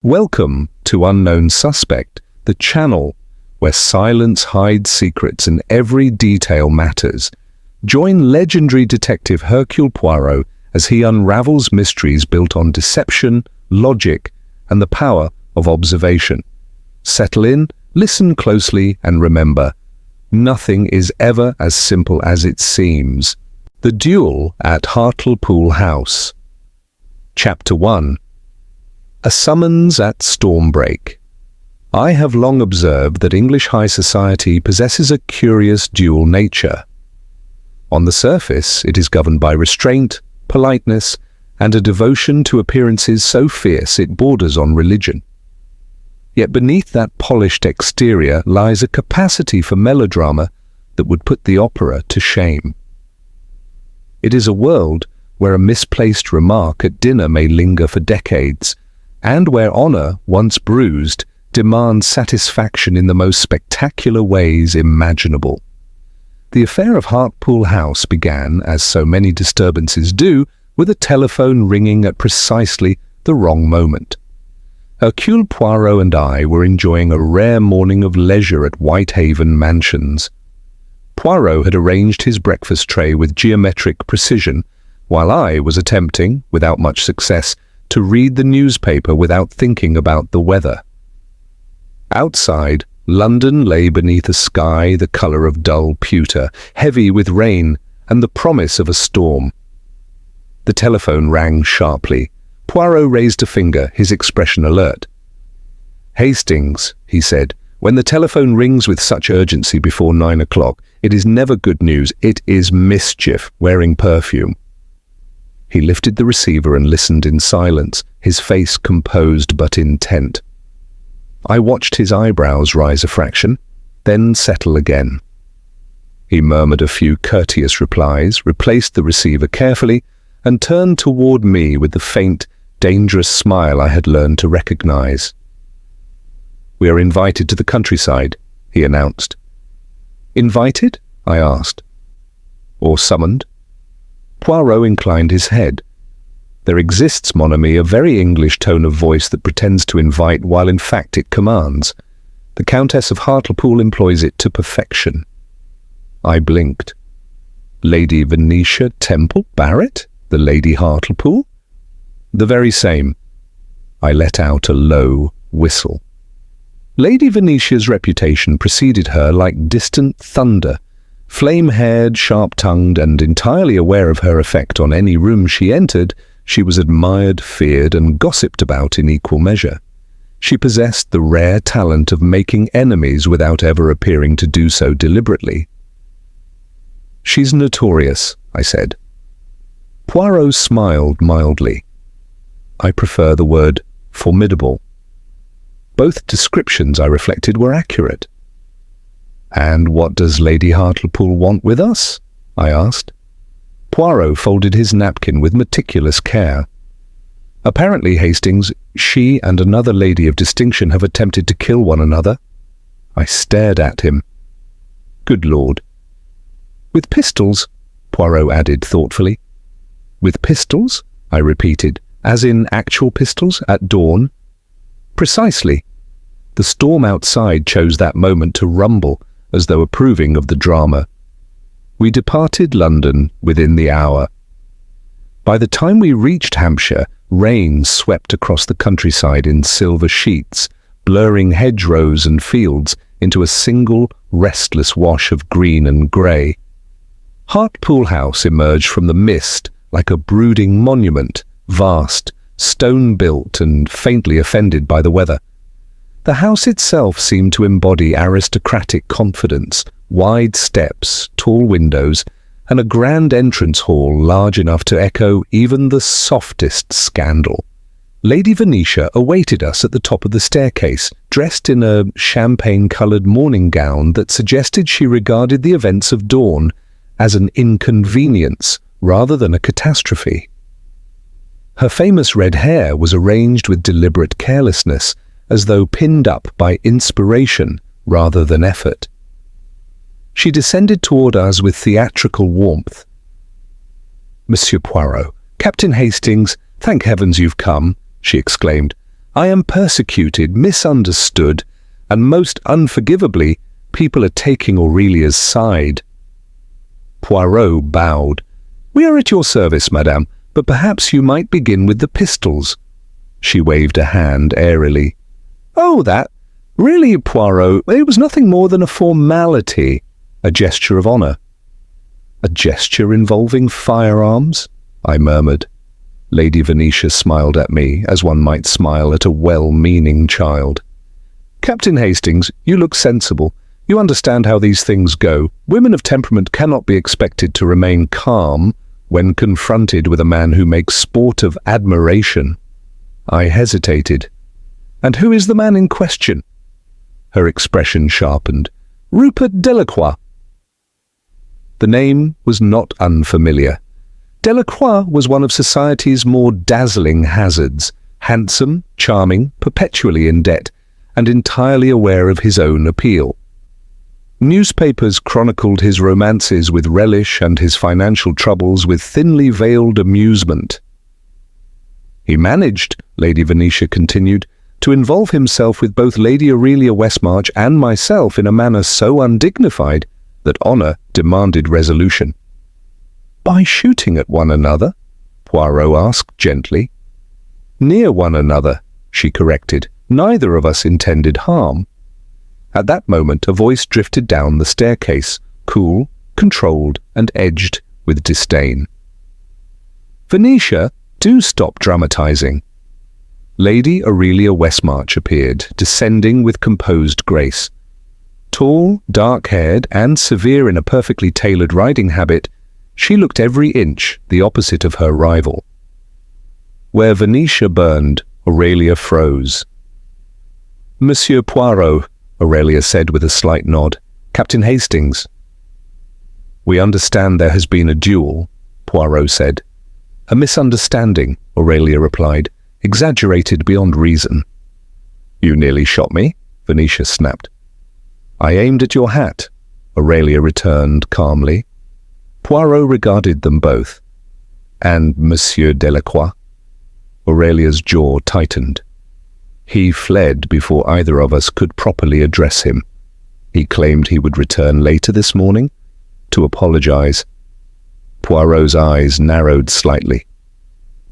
Welcome to Unknown Suspect, the channel where silence hides secrets and every detail matters. Join legendary detective Hercule Poirot as he unravels mysteries built on deception, logic, and the power of observation. Settle in, listen closely, and remember, nothing is ever as simple as it seems. The Duel at Hartlepool House. Chapter 1. A Summons at Stormbreak. I have long observed that English high society possesses a curious dual nature. On the surface, it is governed by restraint, politeness, and a devotion to appearances so fierce it borders on religion. Yet beneath that polished exterior lies a capacity for melodrama that would put the opera to shame. It is a world where a misplaced remark at dinner may linger for decades, and where honor, once bruised, demands satisfaction in the most spectacular ways imaginable. The affair of Hartlepool House began, as so many disturbances do, with a telephone ringing at precisely the wrong moment. Hercule Poirot and I were enjoying a rare morning of leisure at Whitehaven Mansions. Puarro had arranged his breakfast tray with geometric precision, while I was attempting, without much success, to read the newspaper without thinking about the weather. Outside, London lay beneath a sky the colour of dull pewter, heavy with rain and the promise of a storm. The telephone rang sharply. Puarro raised a finger, his expression alert. "Hastings," he said, "when the telephone rings with such urgency before 9 o'clock, it is never good news, it is mischief wearing perfume." He lifted the receiver and listened in silence, his face composed but intent. I watched his eyebrows rise a fraction, then settle again. He murmured a few courteous replies, replaced the receiver carefully, and turned toward me with the faint, dangerous smile I had learned to recognize. "We are invited to the countryside," he announced. "Invited?" I asked. "Or summoned?" Poirot inclined his head. There exists, mon ami, a very English tone of voice that pretends to invite while in fact it commands. The Countess of Hartlepool employs it to perfection. I blinked. Lady Venetia Temple Barrett? The Lady Hartlepool? "The very same." I let out a low whistle. Lady Venetia's reputation preceded her like distant thunder. Flame-haired, sharp-tongued, and entirely aware of her effect on any room she entered, she was admired, feared, and gossiped about in equal measure. She possessed the rare talent of making enemies without ever appearing to do so deliberately. "She's notorious," I said. Poirot smiled mildly. "I prefer the word formidable." Both descriptions, I reflected, were accurate. "And what does Lady Hartlepool want with us?" I asked. Poirot folded his napkin with meticulous care. "Apparently, Hastings, she and another lady of distinction have attempted to kill one another." I stared at him. "Good Lord." "With pistols," Poirot added thoughtfully. "With pistols?" I repeated. "As in actual pistols, at dawn?" "Precisely." The storm outside chose that moment to rumble, as though approving of the drama. We departed London within the hour. By the time we reached Hampshire, rain swept across the countryside in silver sheets, blurring hedgerows and fields into a single, restless wash of green and grey. Hartlepool House emerged from the mist like a brooding monument, vast, stone-built and faintly offended by the weather. The house itself seemed to embody aristocratic confidence, wide steps, tall windows, and a grand entrance hall large enough to echo even the softest scandal. Lady Venetia awaited us at the top of the staircase, dressed in a champagne-coloured morning gown that suggested she regarded the events of dawn as an inconvenience rather than a catastrophe. Her famous red hair was arranged with deliberate carelessness, as though pinned up by inspiration rather than effort. She descended toward us with theatrical warmth. "Monsieur Poirot, Captain Hastings, thank heavens you've come," she exclaimed. I am persecuted, misunderstood, and most unforgivably, people are taking Aurelia's side." Puarro bowed. "We are at your service, madame, but perhaps you might begin with the pistols." She waved a hand airily. "Oh, that. Really, Puarro, it was nothing more than a formality, a gesture of honor." "A gesture involving firearms?" I murmured. Lady Venetia smiled at me, as one might smile at a well-meaning child. "Captain Hastings, you look sensible. You understand how these things go. Women of temperament cannot be expected to remain calm when confronted with a man who makes sport of admiration." I hesitated. "And who is the man in question?" Her expression sharpened. "Rupert Delacroix." The name was not unfamiliar. Delacroix was one of society's more dazzling hazards, handsome, charming, perpetually in debt, and entirely aware of his own appeal. Newspapers chronicled his romances with relish and his financial troubles with thinly veiled amusement. "He managed," Lady Venetia continued, "to involve himself with both Lady Aurelia Westmarch and myself in a manner so undignified that honour demanded resolution." "By shooting at one another?" Puarro asked gently. "Near one another," she corrected. "Neither of us intended harm." At that moment a voice drifted down the staircase, cool, controlled, and edged with disdain. "Venetia, do stop dramatizing." Lady Aurelia Westmarch appeared, descending with composed grace. Tall, dark-haired, and severe in a perfectly tailored riding habit, she looked every inch the opposite of her rival. Where Venetia burned, Aurelia froze. "Monsieur Puarro," Aurelia said with a slight nod. "Captain Hastings." "We understand there has been a duel," Puarro said. "A misunderstanding," Aurelia replied, "exaggerated beyond reason." "You nearly shot me," Venetia snapped. "I aimed at your hat," Aurelia returned calmly. Puarro regarded them both. "And Monsieur Delacroix?" Aurelia's jaw tightened. "He fled before either of us could properly address him. He claimed he would return later this morning to apologize." Poirot's eyes narrowed slightly.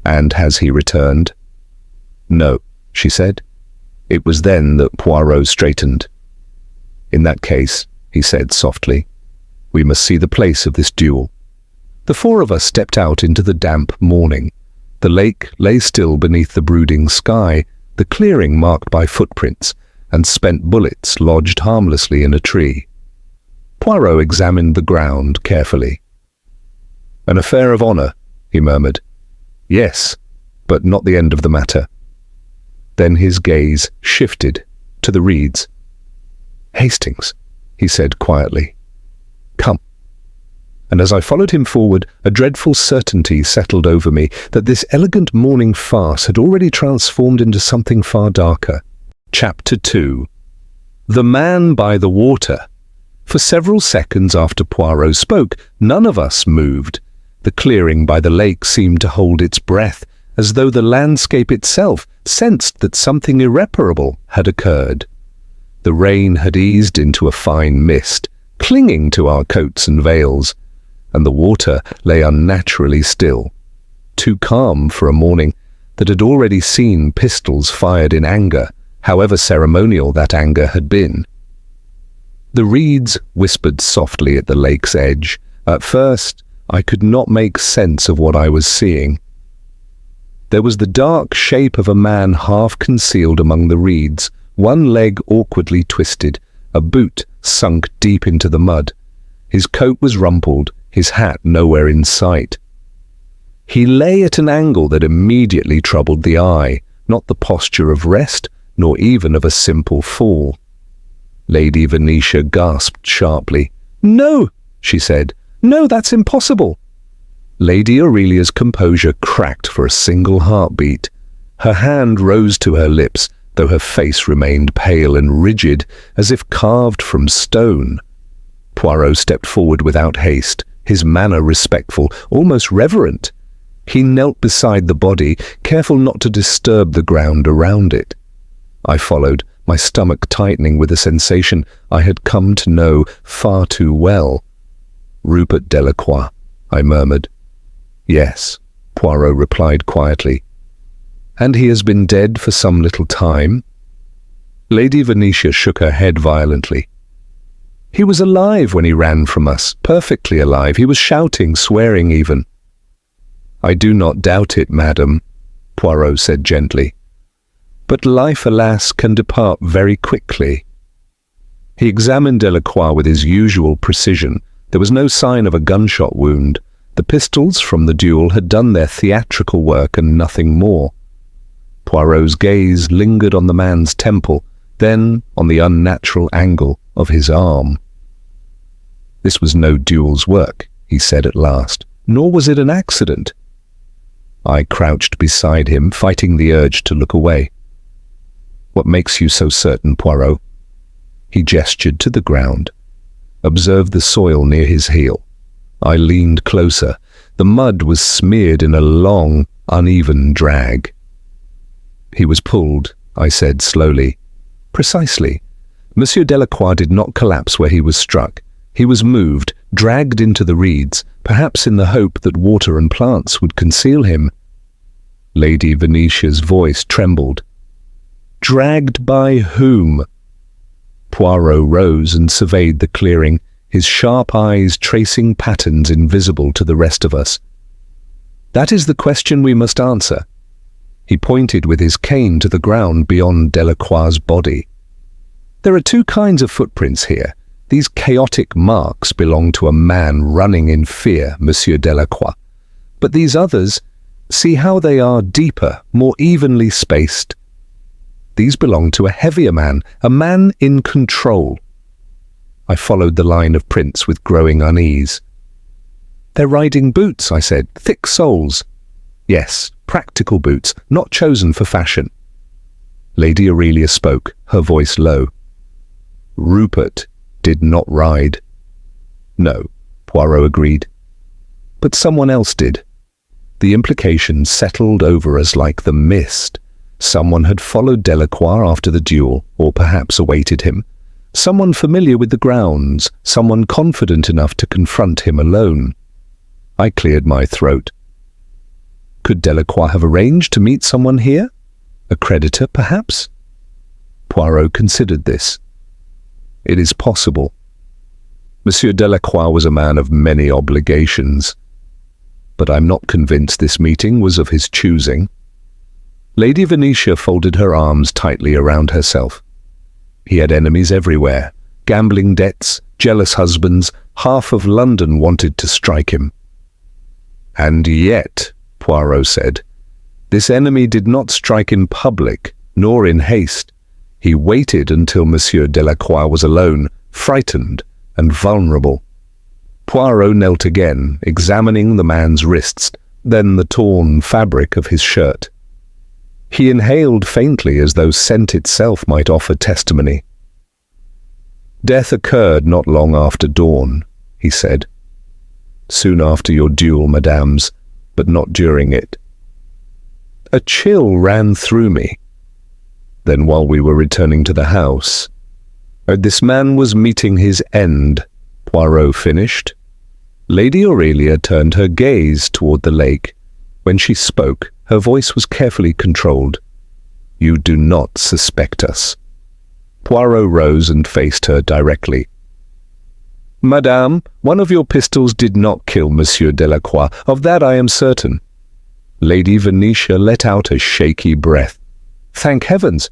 "And has he returned?" "No," she said. It was then that Poirot straightened. "In that case," he said softly, "we must see the place of this duel." The four of us stepped out into the damp morning. The lake lay still beneath the brooding sky, the clearing marked by footprints, and spent bullets lodged harmlessly in a tree. Poirot examined the ground carefully. "An affair of honour," he murmured. "Yes, but not the end of the matter." Then his gaze shifted to the reeds. "Hastings," he said quietly. "Come." And as I followed him forward, a dreadful certainty settled over me that this elegant morning farce had already transformed into something far darker. Chapter 2. The Man by the Water. For several seconds after Poirot spoke, none of us moved. The clearing by the lake seemed to hold its breath, as though the landscape itself sensed that something irreparable had occurred. The rain had eased into a fine mist, clinging to our coats and veils, and the water lay unnaturally still, too calm for a morning that had already seen pistols fired in anger, however ceremonial that anger had been. The reeds whispered softly at the lake's edge. At first, I could not make sense of what I was seeing. There was the dark shape of a man half concealed among the reeds, one leg awkwardly twisted, a boot sunk deep into the mud. His coat was rumpled, his hat nowhere in sight. He lay at an angle that immediately troubled the eye, not the posture of rest, nor even of a simple fall. Lady Venetia gasped sharply. "No," she said. "No, that's impossible." Lady Aurelia's composure cracked for a single heartbeat. Her hand rose to her lips, though her face remained pale and rigid, as if carved from stone. Poirot stepped forward without haste, his manner respectful, almost reverent. He knelt beside the body, careful not to disturb the ground around it. I followed, my stomach tightening with a sensation I had come to know far too well. Rupert Delacroix, I murmured. Yes, Puarro replied quietly. And he has been dead for some little time? Lady Venetia shook her head violently. He was alive when he ran from us, perfectly alive. He was shouting, swearing even. I do not doubt it, madam, Puarro said gently. But life, alas, can depart very quickly. He examined Delacroix with his usual precision. There was no sign of a gunshot wound. The pistols from the duel had done their theatrical work and nothing more. Poirot's gaze lingered on the man's temple, then on the unnatural angle of his arm. This was no Duel's work, he said at last, nor was it an accident. I crouched beside him, fighting the urge to look away. What makes you so certain, Poirot? He gestured to the ground. Observe the soil near his heel. I leaned closer. The mud was smeared in a long, uneven drag. He was pulled, I said slowly. Precisely. Monsieur Delacroix did not collapse where he was struck. He was moved, dragged into the reeds, perhaps in the hope that water and plants would conceal him. Lady Venetia's voice trembled. Dragged by whom? Puarro rose and surveyed the clearing, his sharp eyes tracing patterns invisible to the rest of us. That is the question we must answer. He pointed with his cane to the ground beyond Delacroix's body. There are two kinds of footprints here. These chaotic marks belong to a man running in fear, Monsieur Delacroix. But these others, see how they are deeper, more evenly spaced. These belong to a heavier man, a man in control. I followed the line of prints with growing unease. They're riding boots, I said, thick soles. Yes, practical boots, not chosen for fashion. Lady Aurelia spoke, her voice low. Rupert did not ride. No, Puarro agreed. But someone else did. The implication settled over us like the mist. Someone had followed Delacroix after the duel, or perhaps awaited him. Someone familiar with the grounds, someone confident enough to confront him alone. I cleared my throat. Could Delacroix have arranged to meet someone here? A creditor, perhaps? Puarro considered this. It is possible. Monsieur Delacroix was a man of many obligations. But I'm not convinced this meeting was of his choosing. Lady Venetia folded her arms tightly around herself. He had enemies everywhere, gambling debts, jealous husbands, half of London wanted to strike him. And yet, Puarro said, this enemy did not strike in public, nor in haste. He waited until Monsieur Delacroix was alone, frightened and vulnerable. Puarro knelt again, examining the man's wrists, then the torn fabric of his shirt. He inhaled faintly as though scent itself might offer testimony. Death occurred not long after dawn, he said. Soon after your duel, madames, but not during it. A chill ran through me. Then while we were returning to the house, this man was meeting his end, Puarro finished. Lady Aurelia turned her gaze toward the lake. When she spoke, her voice was carefully controlled. You do not suspect us. Puarro rose and faced her directly. Madame, one of your pistols did not kill Monsieur Delacroix. Of that I am certain. Lady Venetia let out a shaky breath. Thank heavens!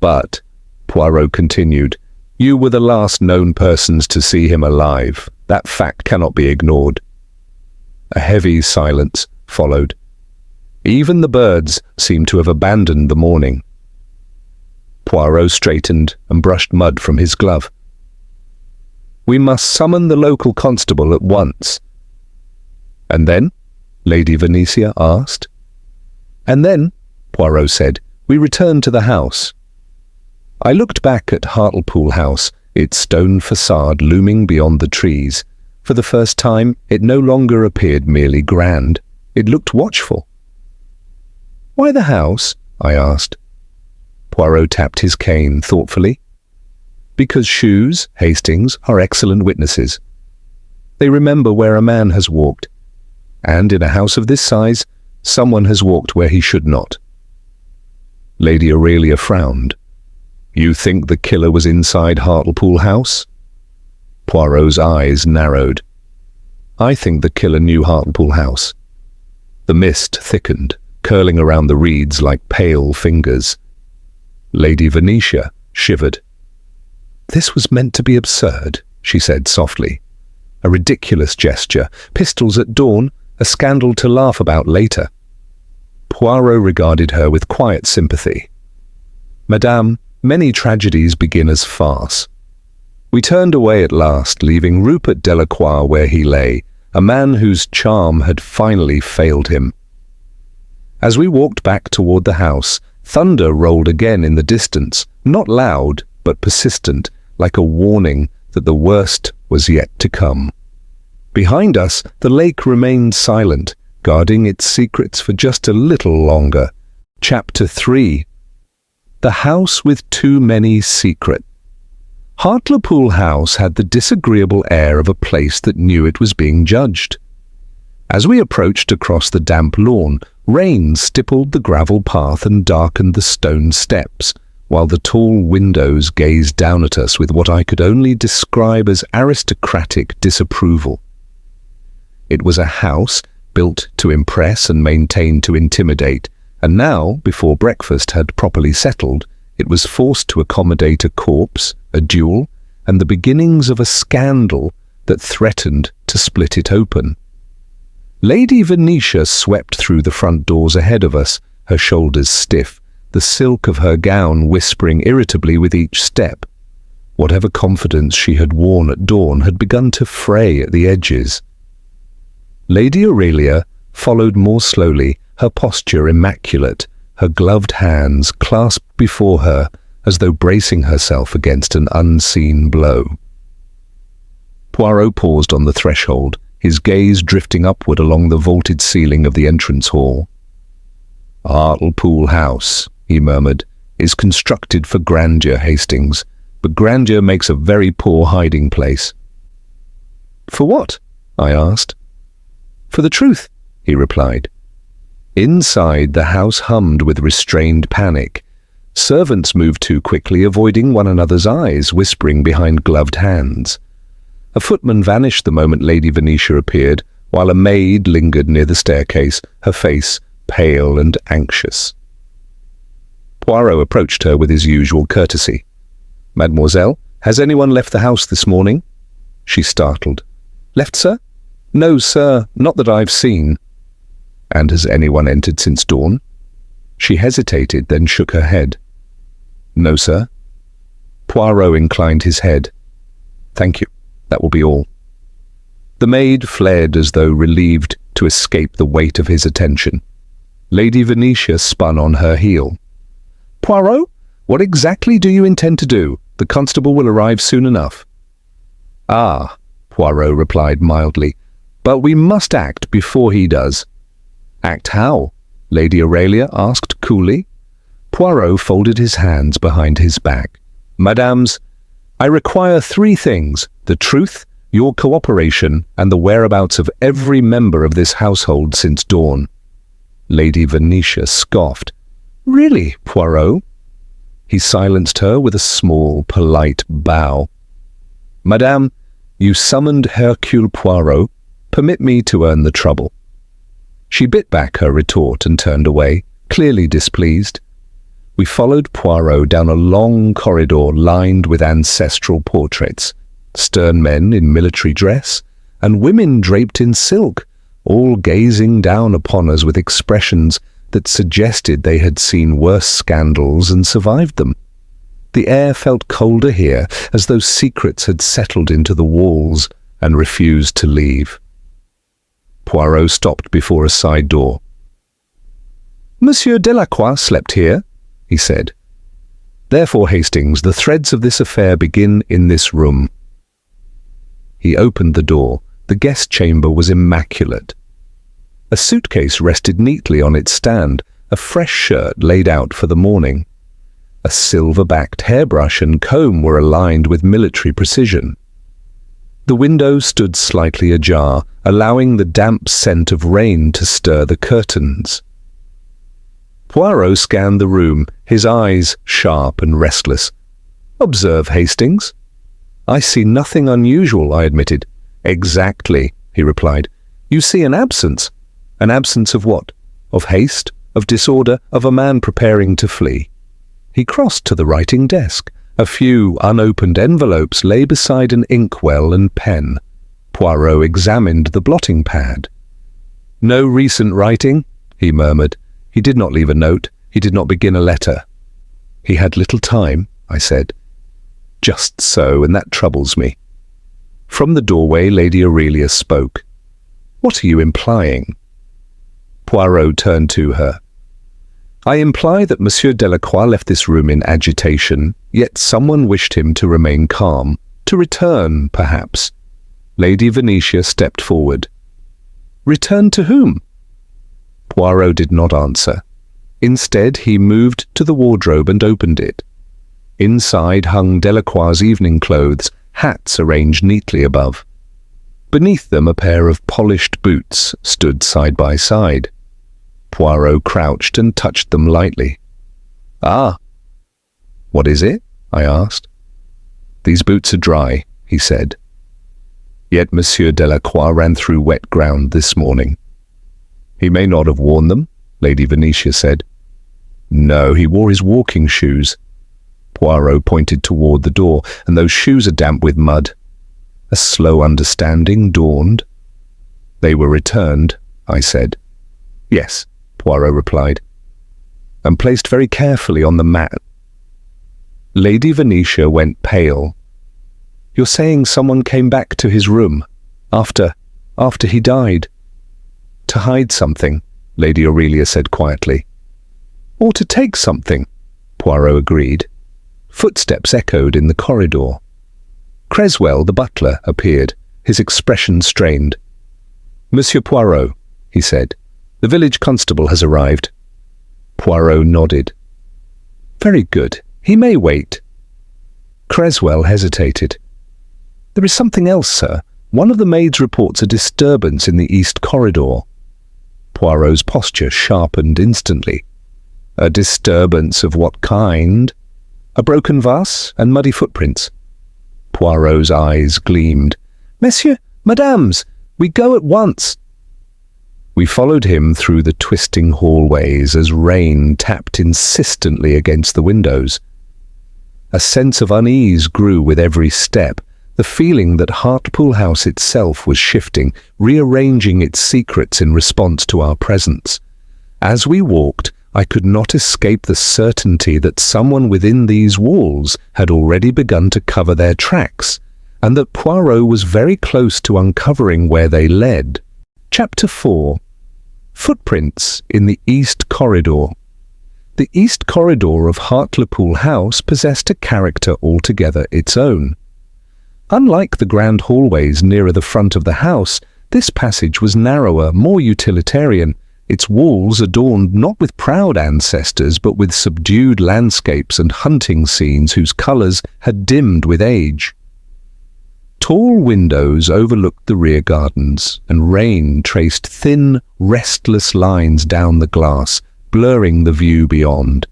But, Puarro continued, you were the last known persons to see him alive. That fact cannot be ignored. A heavy silence followed. Even the birds seemed to have abandoned the morning. Puarro straightened and brushed mud from his glove. We must summon the local constable at once. And then? Lady Venetia asked. And then, Puarro said, we returned to the house. I looked back at Hartlepool House, its stone facade looming beyond the trees. For the first time, it no longer appeared merely grand. It looked watchful. Why the house? I asked. Poirot tapped his cane thoughtfully. Because shoes, Hastings, are excellent witnesses. They remember where a man has walked, and in a house of this size, someone has walked where he should not. Lady Aurelia frowned. You think the killer was inside Hartlepool House? Poirot's eyes narrowed. I think the killer knew Hartlepool House. The mist thickened, curling around the reeds like pale fingers. Lady Venetia shivered. This was meant to be absurd, she said softly. A ridiculous gesture, pistols at dawn, a scandal to laugh about later. Poirot regarded her with quiet sympathy. Madame, many tragedies begin as farce. We turned away at last, leaving Rupert Delacroix where he lay, a man whose charm had finally failed him. As we walked back toward the house, thunder rolled again in the distance, not loud, but persistent, like a warning that the worst was yet to come. Behind us, the lake remained silent, guarding its secrets for just a little longer. Chapter 3. The House with Too Many Secrets. Hartlepool House had the disagreeable air of a place that knew it was being judged. As we approached across the damp lawn, rain stippled the gravel path and darkened the stone steps, while the tall windows gazed down at us with what I could only describe as aristocratic disapproval. It was a house built to impress and maintained to intimidate, and now, before breakfast had properly settled, it was forced to accommodate a corpse, a duel, and the beginnings of a scandal that threatened to split it open. Lady Venetia swept through the front doors ahead of us, her shoulders stiff, the silk of her gown whispering irritably with each step. Whatever confidence she had worn at dawn had begun to fray at the edges. Lady Aurelia followed more slowly, her posture immaculate, her gloved hands clasped before her as though bracing herself against an unseen blow. Poirot paused on the threshold, his gaze drifting upward along the vaulted ceiling of the entrance hall. Hartlepool House, he murmured, is constructed for grandeur, Hastings, but grandeur makes a very poor hiding place. For what? I asked. For the truth, he replied. Inside, the house hummed with restrained panic. Servants moved too quickly, avoiding one another's eyes, whispering behind gloved hands. A footman vanished the moment Lady Venetia appeared, while a maid lingered near the staircase, her face pale and anxious. Poirot approached her with his usual courtesy. Mademoiselle, has anyone left the house this morning? She startled. Left, sir? No, sir, not that I've seen. And has anyone entered since dawn? She hesitated, then shook her head. No, sir. Poirot inclined his head. Thank you. That will be all. The maid fled as though relieved to escape the weight of his attention. Lady Venetia spun on her heel. Poirot, what exactly do you intend to do? The constable will arrive soon enough. Ah, Poirot replied mildly, but we must act before he does. Act how? Lady Aurelia asked coolly. Poirot folded his hands behind his back. Madames, I require 3 things: the truth, your cooperation, and the whereabouts of every member of this household since dawn. Lady Venetia scoffed. Really, Poirot? He silenced her with a small, polite bow. Madame, you summoned Hercule Poirot. Permit me to earn the trouble. She bit back her retort and turned away, clearly displeased. We followed Poirot down a long corridor lined with ancestral portraits, stern men in military dress, and women draped in silk, all gazing down upon us with expressions that suggested they had seen worse scandals and survived them. The air felt colder here, as though secrets had settled into the walls and refused to leave. Poirot stopped before a side door. Monsieur Delacroix slept here, he said. Therefore, Hastings, the threads of this affair begin in this room. He opened the door. The guest chamber was immaculate. A suitcase rested neatly on its stand, a fresh shirt laid out for the morning. A silver-backed hairbrush and comb were aligned with military precision. The window stood slightly ajar, allowing the damp scent of rain to stir the curtains. Puarro scanned the room, his eyes sharp and restless. "Observe, Hastings." "I see nothing unusual," I admitted. "Exactly," he replied. "You see an absence. An absence of what? Of haste, of disorder, of a man preparing to flee." He crossed to the writing desk. A few unopened envelopes lay beside an inkwell and pen. Puarro examined the blotting pad. "No recent writing?" he murmured. He did not leave a note. He did not begin a letter. "He had little time," I said. "Just so, and that troubles me." From the doorway, Lady Aurelia spoke. "What are you implying?" Puarro turned to her. "I imply that Monsieur Delacroix left this room in agitation, yet someone wished him to remain calm, to return, perhaps." Lady Venetia stepped forward. "Return to whom?" Puarro did not answer. Instead, he moved to the wardrobe and opened it. Inside hung Delacroix's evening clothes, hats arranged neatly above. Beneath them, a pair of polished boots stood side by side. Puarro crouched and touched them lightly. "Ah." "What is it?" I asked. "These boots are dry," he said. "Yet Monsieur Delacroix ran through wet ground this morning." "He may not have worn them," Lady Venetia said. "No, he wore his walking shoes." Puarro pointed toward the door. "And those shoes are damp with mud." A slow understanding dawned. "They were returned," I said. "Yes," Puarro replied, "and placed very carefully on the mat." Lady Venetia went pale. "You're saying someone came back to his room after he died?" "To hide something," Lady Aurelia said quietly. "Or to take something," Puarro agreed. Footsteps echoed in the corridor. Creswell, the butler, appeared, his expression strained. "Monsieur Puarro," he said, "the village constable has arrived." Puarro nodded. "Very good. He may wait." Creswell hesitated. "There is something else, sir. One of the maids reports a disturbance in the east corridor." Poirot's posture sharpened instantly. "A disturbance of what kind?" "A broken vase and muddy footprints." Poirot's eyes gleamed. "Messieurs, madames, we go at once." We followed him through the twisting hallways as rain tapped insistently against the windows. A sense of unease grew with every step, the feeling that Hartlepool House itself was shifting, rearranging its secrets in response to our presence. As we walked, I could not escape the certainty that someone within these walls had already begun to cover their tracks, and that Puarro was very close to uncovering where they led. Chapter 4. Footprints in the East Corridor. The East Corridor of Hartlepool House possessed a character altogether its own. Unlike the grand hallways nearer the front of the house, this passage was narrower, more utilitarian, its walls adorned not with proud ancestors but with subdued landscapes and hunting scenes whose colours had dimmed with age. Tall windows overlooked the rear gardens, and rain traced thin, restless lines down the glass, blurring the view beyond.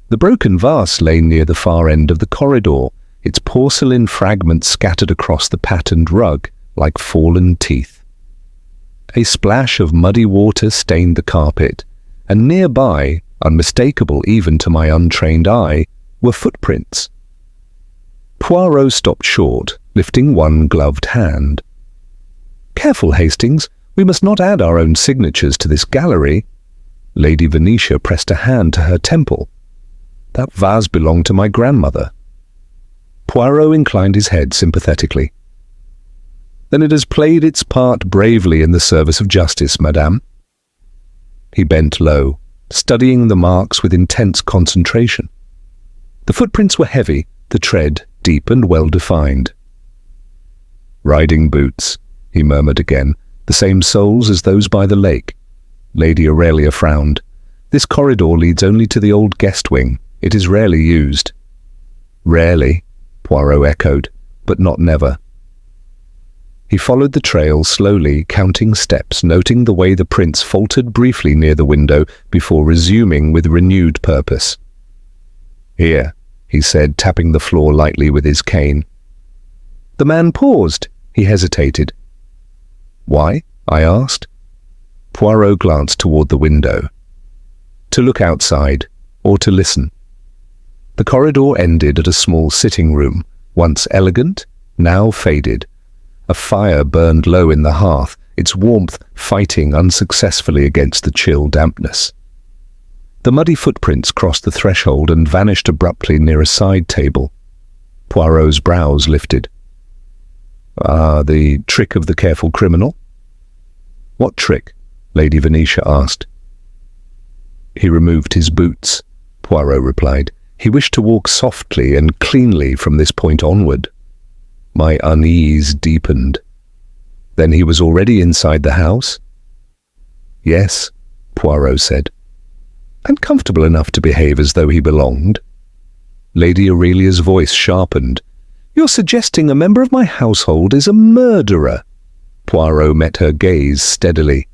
The broken vase lay near the far end of the corridor, its porcelain fragments scattered across the patterned rug like fallen teeth. A splash of muddy water stained the carpet, and nearby, unmistakable even to my untrained eye, were footprints. Puarro stopped short, lifting one gloved hand. "Careful, Hastings, we must not add our own signatures to this gallery." Lady Venetia pressed a hand to her temple. "That vase belonged to my grandmother." Puarro inclined his head sympathetically. "Then it has played its part bravely in the service of justice, madame." He bent low, studying the marks with intense concentration. The footprints were heavy, the tread deep and well-defined. "Riding boots," he murmured again, "the same soles as those by the lake." Lady Aurelia frowned. "This corridor leads only to the old guest wing. It is rarely used. Rarely, Puarro echoed, but not never. He followed the trail slowly, counting steps, noting the way the prints faltered briefly near the window before resuming with renewed purpose. "Here," he said, tapping the floor lightly with his cane. The man paused. He hesitated. "Why?" I asked. Puarro glanced toward the window. To look outside, or to listen. The corridor ended at a small sitting room, once elegant, now faded. A fire burned low in the hearth, its warmth fighting unsuccessfully against the chill dampness. The muddy footprints crossed the threshold and vanished abruptly near a side table. Puarro's brows lifted. "Ah, the trick of the careful criminal?" "What trick?" Lady Venetia asked. "He removed his boots," Puarro replied. "He wished to walk softly and cleanly from this point onward." My unease deepened. "Then he was already inside the house?" "Yes," Puarro said. "And comfortable enough to behave as though he belonged." Lady Aurelia's voice sharpened. "You're suggesting a member of my household is a murderer?" Puarro met her gaze steadily.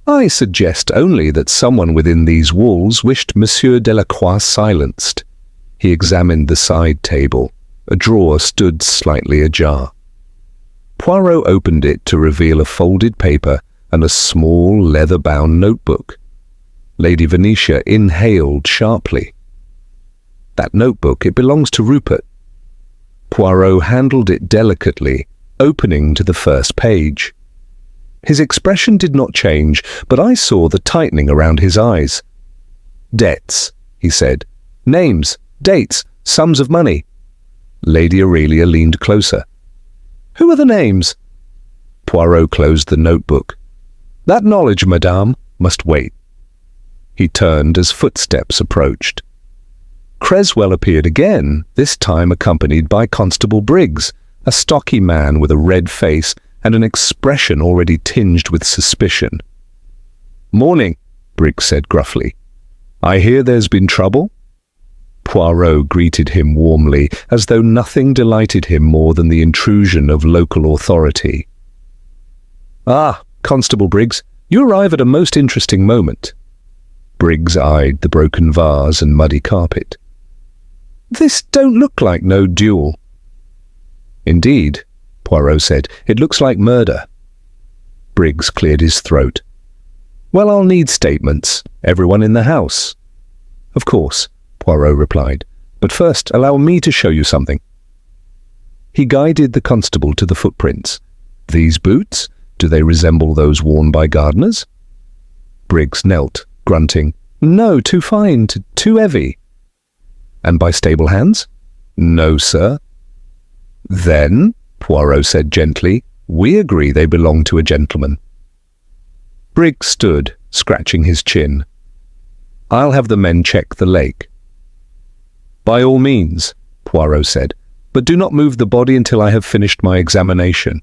"I suggest only that someone within these walls wished Monsieur Delacroix silenced." He examined the side table. A drawer stood slightly ajar. Puarro opened it to reveal a folded paper and a small leather-bound notebook. Lady Venetia inhaled sharply. "That notebook, it belongs to Rupert." Puarro handled it delicately, opening to the first page. His expression did not change, but I saw the tightening around his eyes. "Debts," he said. "Names, dates, sums of money." Lady Aurelia leaned closer. "Who are the names?" Puarro closed the notebook. "That knowledge, madame, must wait." He turned as footsteps approached. Creswell appeared again, this time accompanied by Constable Briggs, a stocky man with a red face and an expression already tinged with suspicion. "Morning," Briggs said gruffly. "I hear there's been trouble?" Puarro greeted him warmly, as though nothing delighted him more than the intrusion of local authority. "Ah, Constable Briggs, you arrive at a most interesting moment." Briggs eyed the broken vase and muddy carpet. "This don't look like no duel." "Indeed," Puarro said, "it looks like murder." Briggs cleared his throat. "Well, I'll need statements. Everyone in the house." "Of course," Puarro replied, "but first allow me to show you something." He guided the constable to the footprints. "These boots, do they resemble those worn by gardeners?" Briggs knelt, grunting, "No, too fine, too heavy." "And by stable hands?" "No, sir." "Then," Puarro said gently, "we agree they belong to a gentleman." Briggs stood, scratching his chin. "I'll have the men check the lake." "By all means," Puarro said, "but do not move the body until I have finished my examination."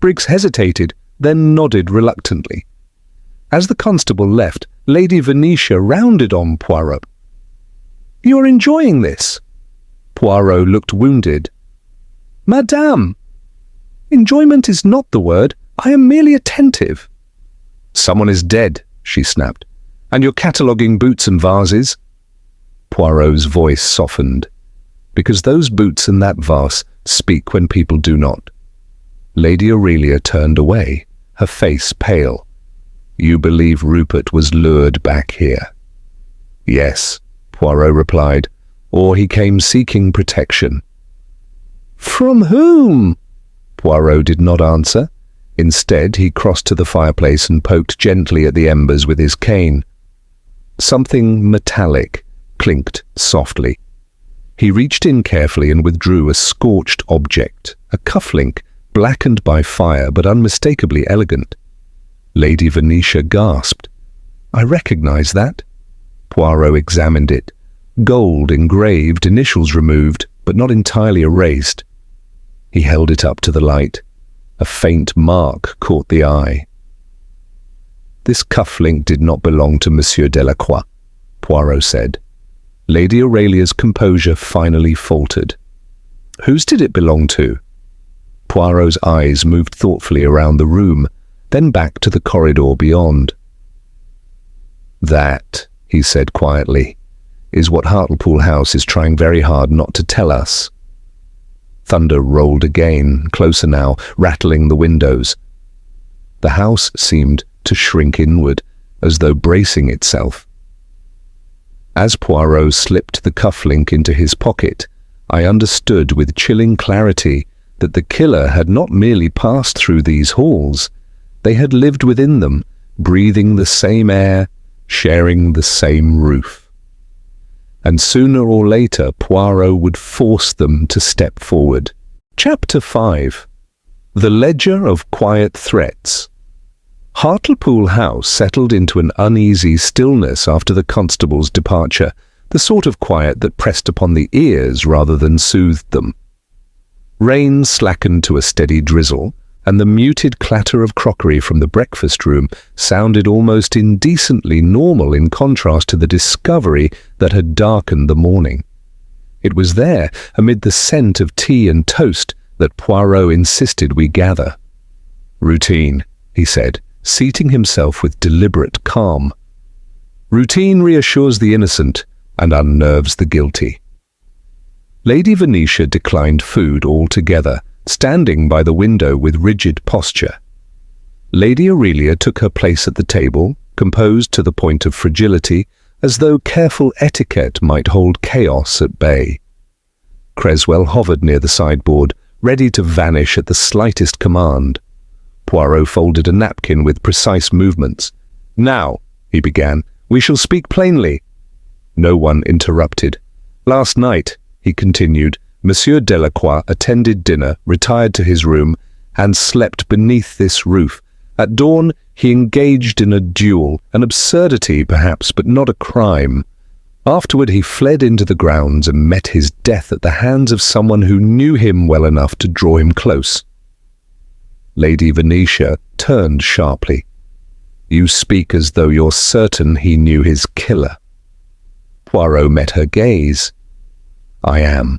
Briggs hesitated, then nodded reluctantly. As the constable left, Lady Venetia rounded on Puarro. "You're enjoying this?" Puarro looked wounded. "Madame!" "Enjoyment is not the word. I am merely attentive." "Someone is dead," she snapped. "And you're cataloguing boots and vases?" Puarro's voice softened. "Because those boots and that vase speak when people do not." Lady Aurelia turned away, her face pale. "You believe Rupert was lured back here?" "Yes," Puarro replied, "or he came seeking protection." "From whom?" Puarro did not answer. Instead, he crossed to the fireplace and poked gently at the embers with his cane. Something metallic clinked softly. He reached in carefully and withdrew a scorched object, a cufflink, blackened by fire but unmistakably elegant. Lady Venetia gasped. "I recognize that." Puarro examined it. Gold engraved, initials removed, but not entirely erased. He held it up to the light. A faint mark caught the eye. "This cufflink did not belong to Monsieur Delacroix," Puarro said. Lady Aurelia's composure finally faltered. Whose did it belong to? Poirot's eyes moved thoughtfully around the room, then back to the corridor beyond. That, he said quietly, is what Hartlepool House is trying very hard not to tell us. Thunder rolled again, closer now, rattling the windows. The house seemed to shrink inward, as though bracing itself. As Poirot slipped the cufflink into his pocket, I understood with chilling clarity that the killer had not merely passed through these halls. They had lived within them, breathing the same air, sharing the same roof. And sooner or later Poirot would force them to step forward. Chapter 5. The Ledger of Quiet Threats. Hartlepool House settled into an uneasy stillness after the constable's departure, the sort of quiet that pressed upon the ears rather than soothed them. Rain slackened to a steady drizzle, and the muted clatter of crockery from the breakfast room sounded almost indecently normal in contrast to the discovery that had darkened the morning. It was there, amid the scent of tea and toast, that Poirot insisted we gather. "Routine," he said, seating himself with deliberate calm. "Routine reassures the innocent and unnerves the guilty." Lady Venetia declined food altogether, standing by the window with rigid posture. Lady Aurelia took her place at the table, composed to the point of fragility, as though careful etiquette might hold chaos at bay. Creswell hovered near the sideboard, ready to vanish at the slightest command. Poirot folded a napkin with precise movements. "Now," he began, "we shall speak plainly." No one interrupted. "Last night," he continued, "Monsieur Delacroix attended dinner, retired to his room, and slept beneath this roof. At dawn, he engaged in a duel, an absurdity perhaps, but not a crime. Afterward, he fled into the grounds and met his death at the hands of someone who knew him well enough to draw him close." Lady Venetia turned sharply. "You speak as though you're certain he knew his killer." Poirot met her gaze. "I am."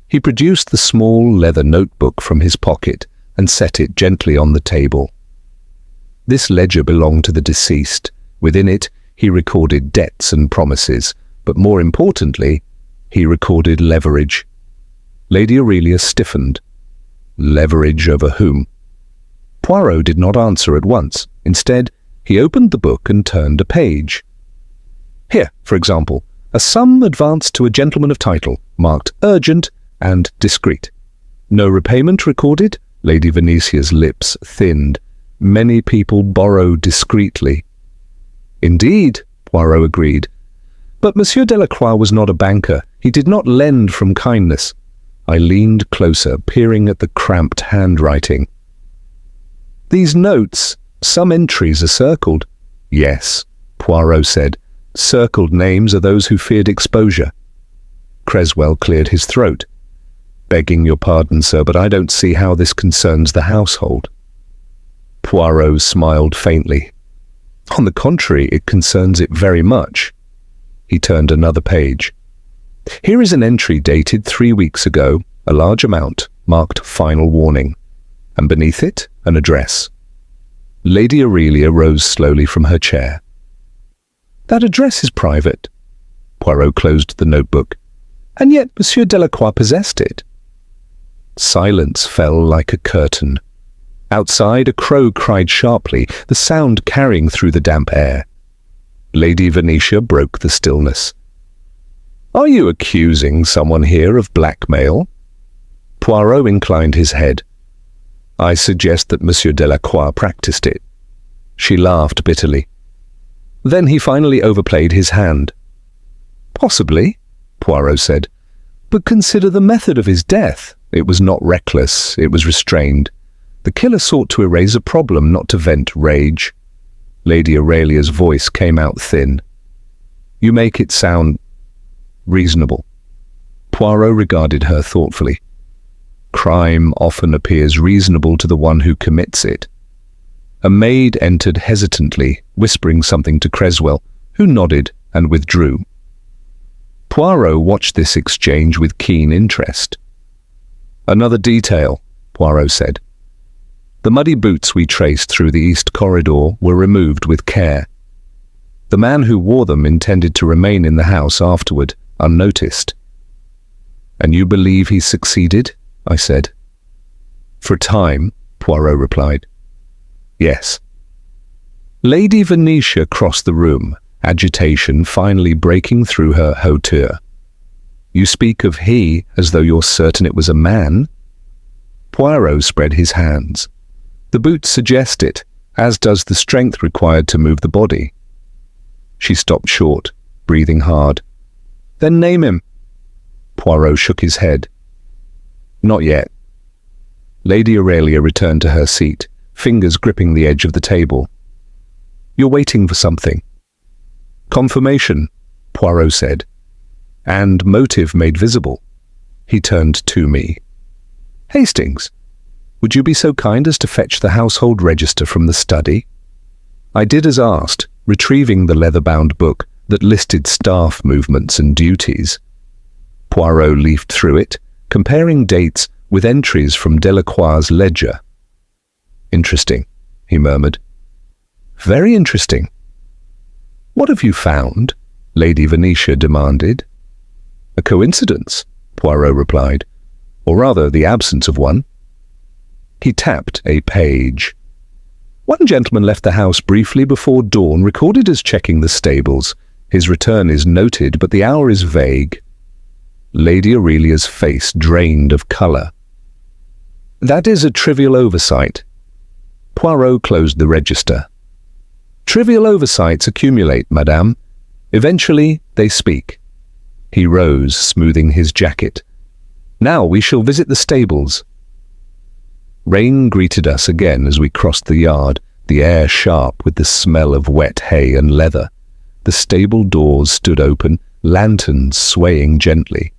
He produced the small leather notebook from his pocket and set it gently on the table. This ledger belonged to the deceased. Within it, he recorded debts and promises, but more importantly, he recorded leverage. Lady Aurelia stiffened. Leverage over whom? Poirot did not answer at once. Instead, he opened the book and turned a page. Here, for example, a sum advanced to a gentleman of title, marked urgent and discreet. No repayment recorded? Lady Venetia's lips thinned. Many people borrow discreetly. Indeed, Poirot agreed. But Monsieur Delacroix was not a banker. He did not lend from kindness. I leaned closer, peering at the cramped handwriting. These notes, some entries are circled. Yes, Poirot said. Circled names are those who feared exposure. Creswell cleared his throat. Begging your pardon, sir, but I don't see how this concerns the household. Poirot smiled faintly. On the contrary, it concerns it very much. He turned another page. Here is an entry dated 3 weeks ago, a large amount, marked final warning, and beneath it, an address. Lady Aurelia rose slowly from her chair. That address is private. Poirot closed the notebook. And yet Monsieur Delacroix possessed it. Silence fell like a curtain. Outside, a crow cried sharply, the sound carrying through the damp air. Lady Venetia broke the stillness. Are you accusing someone here of blackmail? Poirot inclined his head. I suggest that Monsieur Delacroix practiced it. She laughed bitterly. Then he finally overplayed his hand. Possibly, Poirot said, but consider the method of his death. It was not reckless, it was restrained. The killer sought to erase a problem, not to vent rage. Lady Aurelia's voice came out thin. You make it sound reasonable. Poirot regarded her thoughtfully. Crime often appears reasonable to the one who commits it. A maid entered hesitantly, whispering something to Creswell, who nodded and withdrew. Puarro watched this exchange with keen interest. "Another detail," Puarro said. "The muddy boots we traced through the east corridor were removed with care. The man who wore them intended to remain in the house afterward, unnoticed." "And you believe he succeeded?" I said. "For a time," Puarro replied. "Yes." Lady Venetia crossed the room, agitation finally breaking through her hauteur. "You speak of he as though you're certain it was a man?" Puarro spread his hands. "The boots suggest it, as does the strength required to move the body." She stopped short, breathing hard. "Then name him." Puarro shook his head. "Not yet." Lady Aurelia returned to her seat, fingers gripping the edge of the table. "You're waiting for something." "Confirmation," Puarro said, "and motive made visible." He turned to me. "Hastings, would you be so kind as to fetch the household register from the study?" I did as asked, retrieving the leather-bound book that listed staff movements and duties. Puarro leafed through it, comparing dates with entries from Delacroix's ledger. "Interesting," he murmured. "Very interesting." "What have you found?" Lady Venetia demanded. "A coincidence," Puarro replied, "or rather the absence of one." He tapped a page. "One gentleman left the house briefly before dawn, recorded as checking the stables. His return is noted, but the hour is vague." Lady Aurelia's face drained of colour. "That is a trivial oversight." Puarro closed the register. "Trivial oversights accumulate, madame. Eventually, they speak." He rose, smoothing his jacket. "Now we shall visit the stables." Rain greeted us again as we crossed the yard, the air sharp with the smell of wet hay and leather. The stable doors stood open, lanterns swaying gently.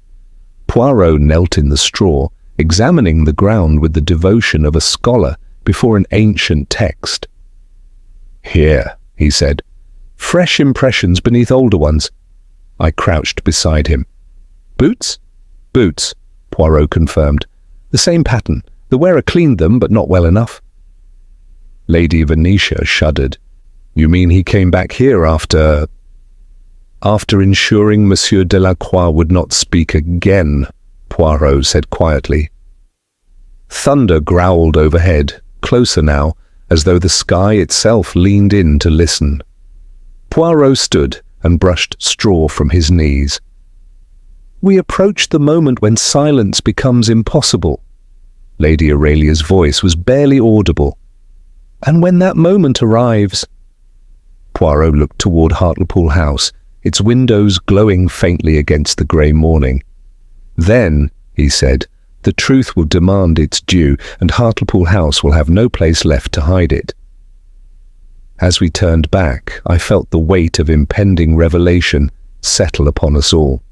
Puarro knelt in the straw, examining the ground with the devotion of a scholar before an ancient text. "Here," he said, "fresh impressions beneath older ones." I crouched beside him. "Boots?" "Boots," Puarro confirmed. "The same pattern. The wearer cleaned them, but not well enough." Lady Venetia shuddered. "You mean he came back here after ensuring Monsieur Delacroix would not speak again," Puarro said quietly. Thunder growled overhead, closer now, as though the sky itself leaned in to listen. Puarro stood and brushed straw from his knees. "We approach the moment when silence becomes impossible." Lady Aurelia's voice was barely audible. "And when that moment arrives—" Puarro looked toward Hartlepool House, its windows glowing faintly against the grey morning. "Then," he said, "the truth will demand its due, and Hartlepool House will have no place left to hide it." As we turned back, I felt the weight of impending revelation settle upon us all.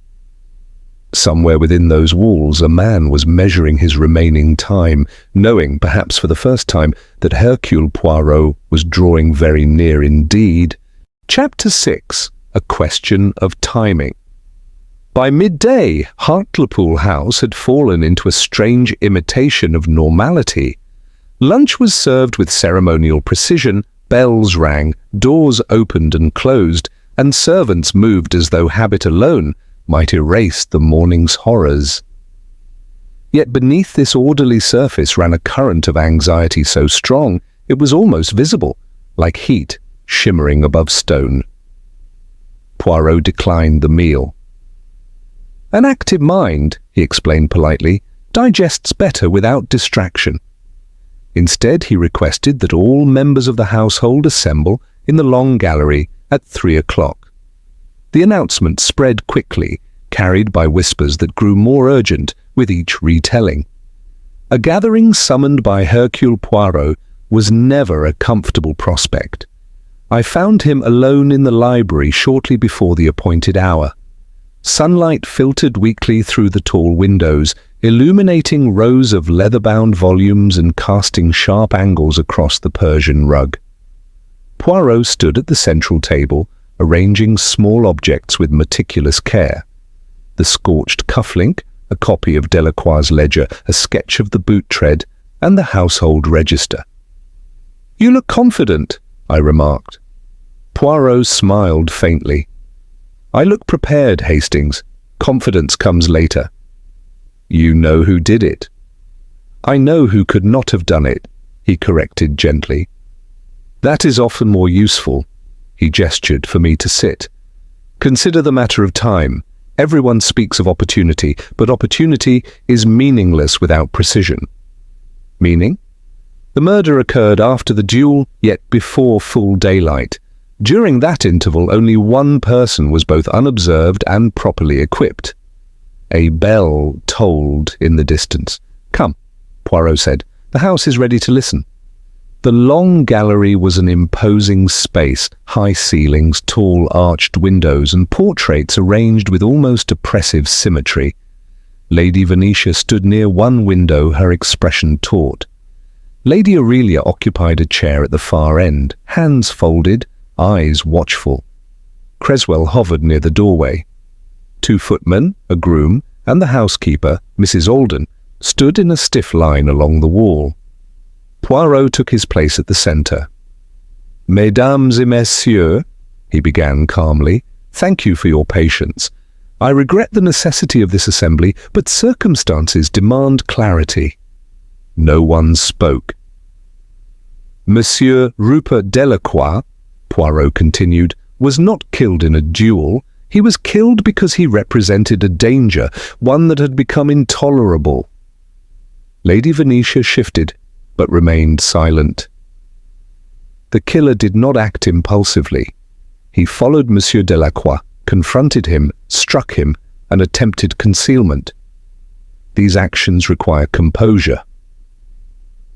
Somewhere within those walls, a man was measuring his remaining time, knowing, perhaps for the first time, that Hercule Poirot was drawing very near indeed. Chapter 6. A Question of Timing. By midday, Hartlepool House had fallen into a strange imitation of normality. Lunch was served with ceremonial precision, bells rang, doors opened and closed, and servants moved as though habit alone might erase the morning's horrors. Yet beneath this orderly surface ran a current of anxiety so strong it was almost visible, like heat shimmering above stone. Poirot declined the meal. "An active mind," he explained politely, "digests better without distraction." Instead, he requested that all members of the household assemble in the long gallery at 3 o'clock. The announcement spread quickly, carried by whispers that grew more urgent with each retelling. A gathering summoned by Hercule Poirot was never a comfortable prospect. I found him alone in the library shortly before the appointed hour. Sunlight filtered weakly through the tall windows, illuminating rows of leather-bound volumes and casting sharp angles across the Persian rug. Poirot stood at the central table, arranging small objects with meticulous care. the scorched cufflink, a copy of Delacroix's ledger, a sketch of the boot tread, and the household register. "You look confident," I remarked. Puarro smiled faintly. "I look prepared, Hastings. Confidence comes later." "You know who did it." "I know who could not have done it," he corrected gently. "That is often more useful." He gestured for me to sit. "Consider the matter of time. Everyone speaks of opportunity, but opportunity is meaningless without precision." "Meaning?" "The murder occurred after the duel, yet before full daylight. During that interval, only one person was both unobserved and properly equipped." A bell tolled in the distance. "Come," Puarro said. "The house is ready to listen." The long gallery was an imposing space, high ceilings, tall arched windows, and portraits arranged with almost oppressive symmetry. Lady Venetia stood near one window, her expression taut. Lady Aurelia occupied a chair at the far end, hands folded, eyes watchful. Creswell hovered near the doorway. 2 footmen, a groom, and the housekeeper, Mrs. Alden, stood in a stiff line along the wall. Puarro took his place at the centre. "Mesdames et messieurs," he began calmly, "thank you for your patience. I regret the necessity of this assembly, but circumstances demand clarity." No one spoke. "Monsieur Rupert Delacroix," Puarro continued, "was not killed in a duel. He was killed because he represented a danger, one that had become intolerable." Lady Venetia shifted, but remained silent. The killer did not act impulsively. He followed Monsieur Delacroix, confronted him, struck him, and attempted concealment. These actions require composure.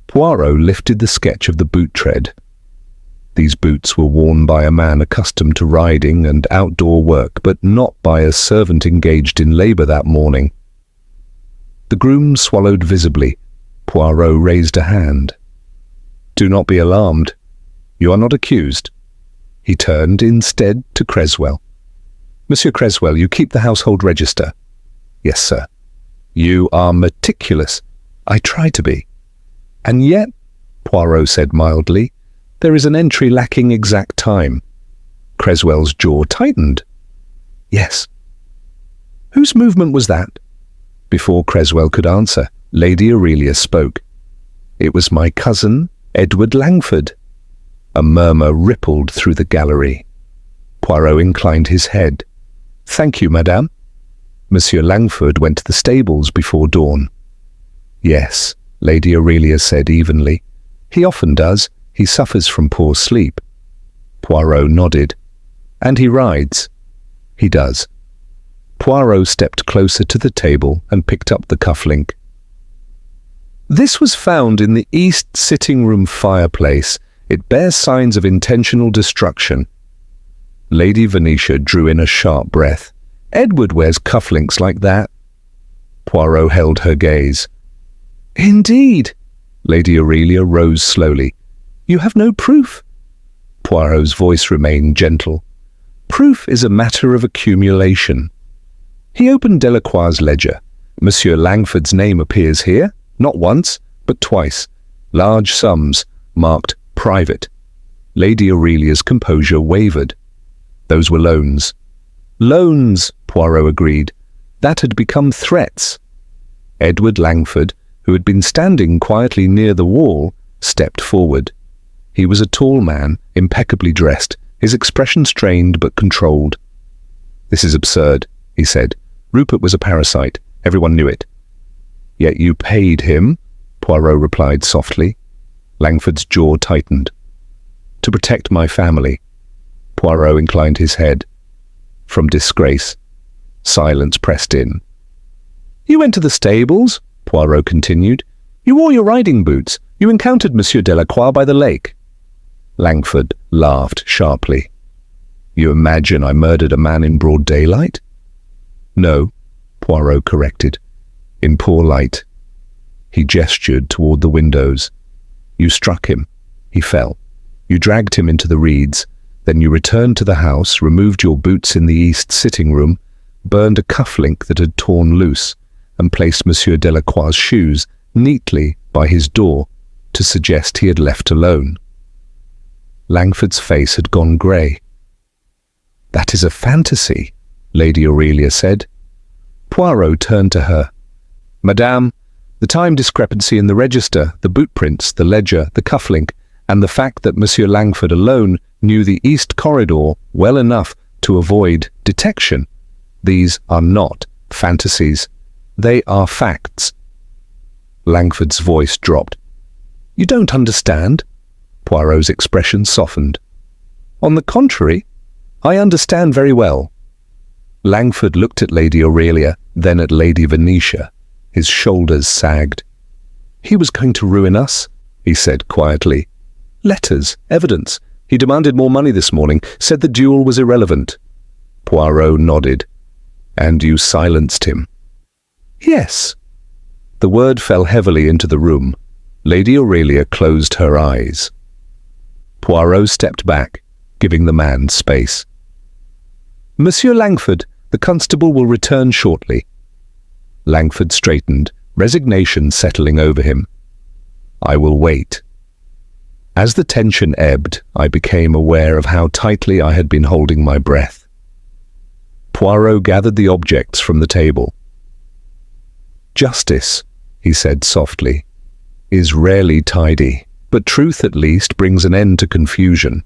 Puarro lifted the sketch of the boot tread. These boots were worn by a man accustomed to riding and outdoor work, but not by a servant engaged in labour that morning. The groom swallowed visibly. Puarro raised a hand. "Do not be alarmed. You are not accused." He turned instead to Creswell. "Monsieur Creswell, you keep the household register?" "Yes, sir." "You are meticulous." "I try to be." "And yet," Puarro said mildly, "there is an entry lacking exact time." Creswell's jaw tightened. "Yes." "Whose movement was that?" Before Creswell could answer, Lady Aurelia spoke. "It was my cousin, Edward Langford." A murmur rippled through the gallery. Puarro inclined his head. "Thank you, madame." "Monsieur Langford went to the stables before dawn." "Yes," Lady Aurelia said evenly. "He often does. He suffers from poor sleep." Puarro nodded. "And he rides?" "He does." Puarro stepped closer to the table and picked up the cufflink. "This was found in the east sitting room fireplace. It bears signs of intentional destruction." Lady Venetia drew in a sharp breath. "Edward wears cufflinks like that." Puarro held her gaze. "Indeed." Lady Aurelia rose slowly. "You have no proof?" Poirot's voice remained gentle. "Proof is a matter of accumulation." He opened Delacroix's ledger. "Monsieur Langford's name appears here, not once, but twice. Large sums, marked private." Lady Aurelia's composure wavered. "Those were loans." "Loans," Puarro agreed. "That had become threats." Edward Langford, who had been standing quietly near the wall, stepped forward. He was a tall man, impeccably dressed, his expression strained but controlled. "This is absurd," he said. "Rupert was a parasite. Everyone knew it." "Yet you paid him," Puarro replied softly. Langford's jaw tightened. "To protect my family." Puarro inclined his head. "From disgrace." Silence pressed in. "You went to the stables," Puarro continued. "You wore your riding boots. You encountered Monsieur Delacroix by the lake." Langford laughed sharply. "You imagine I murdered a man in broad daylight?" "No," Puarro corrected. "In poor light." He gestured toward the windows. "You struck him. He fell. You dragged him into the reeds. Then you returned to the house, removed your boots in the east sitting room, burned a cufflink that had torn loose, and placed Monsieur Delacroix's shoes neatly by his door to suggest he had left alone. Langford's face had gone grey. "That is a fantasy," Lady Aurelia said. Puarro turned to her. "Madame, the time discrepancy in the register, the bootprints, the ledger, the cufflink, and the fact that Monsieur Langford alone knew the east corridor well enough to avoid detection. These are not fantasies. They are facts." Langford's voice dropped. "You don't understand?" Poirot's expression softened. "On the contrary, I understand very well." Langford looked at Lady Aurelia, then at Lady Venetia. His shoulders sagged. "He was going to ruin us," he said quietly. "Letters, evidence. He demanded more money this morning, said the duel was irrelevant." Poirot nodded. "And you silenced him?" "Yes." The word fell heavily into the room. Lady Aurelia closed her eyes. Poirot stepped back, giving the man space. "Monsieur Langford, the constable will return shortly." Langford straightened, resignation settling over him. "I will wait." As the tension ebbed, I became aware of how tightly I had been holding my breath. Poirot gathered the objects from the table. "Justice," he said softly, "is rarely tidy, but truth at least brings an end to confusion."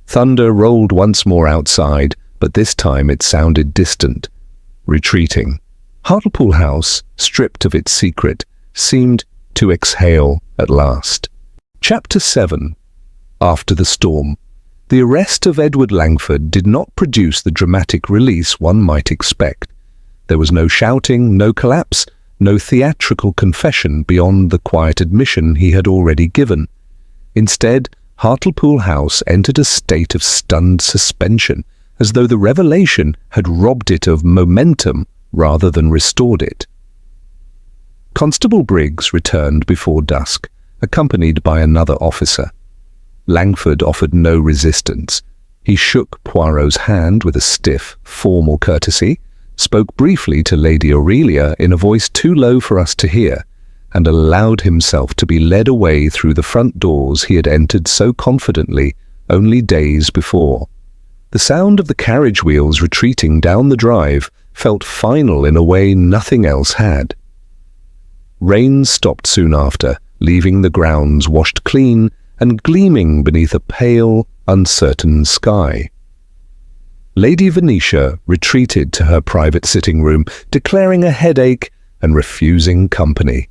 Thunder rolled once more outside, but this time it sounded distant, retreating. Hartlepool House, stripped of its secret, seemed to exhale at last. Chapter 7. After the storm. The arrest of Edward Langford did not produce the dramatic release one might expect. There was no shouting, no collapse, no theatrical confession beyond the quiet admission he had already given. Instead, Hartlepool House entered a state of stunned suspension, as though the revelation had robbed it of momentum rather than restored it. Constable Briggs returned before dusk, accompanied by another officer. Langford offered no resistance. He shook Poirot's hand with a stiff, formal courtesy, spoke briefly to Lady Aurelia in a voice too low for us to hear, and allowed himself to be led away through the front doors he had entered so confidently only days before. The sound of the carriage wheels retreating down the drive felt final in a way nothing else had. Rain stopped soon after, leaving the grounds washed clean and gleaming beneath a pale, uncertain sky. Lady Venetia retreated to her private sitting room, declaring a headache and refusing company.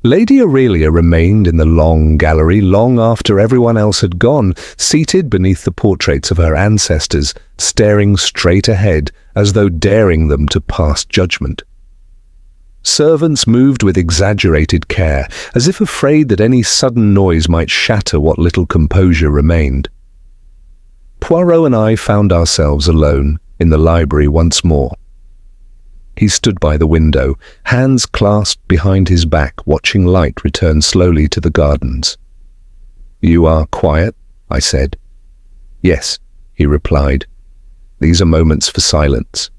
Lady Aurelia remained in the long gallery long after everyone else had gone, seated beneath the portraits of her ancestors, staring straight ahead as though daring them to pass judgment. Servants moved with exaggerated care, as if afraid that any sudden noise might shatter what little composure remained. Puarro and I found ourselves alone in the library once more. He stood by the window, hands clasped behind his back, watching light return slowly to the gardens. "You are quiet?" I said. "Yes," he replied. "These are moments for silence."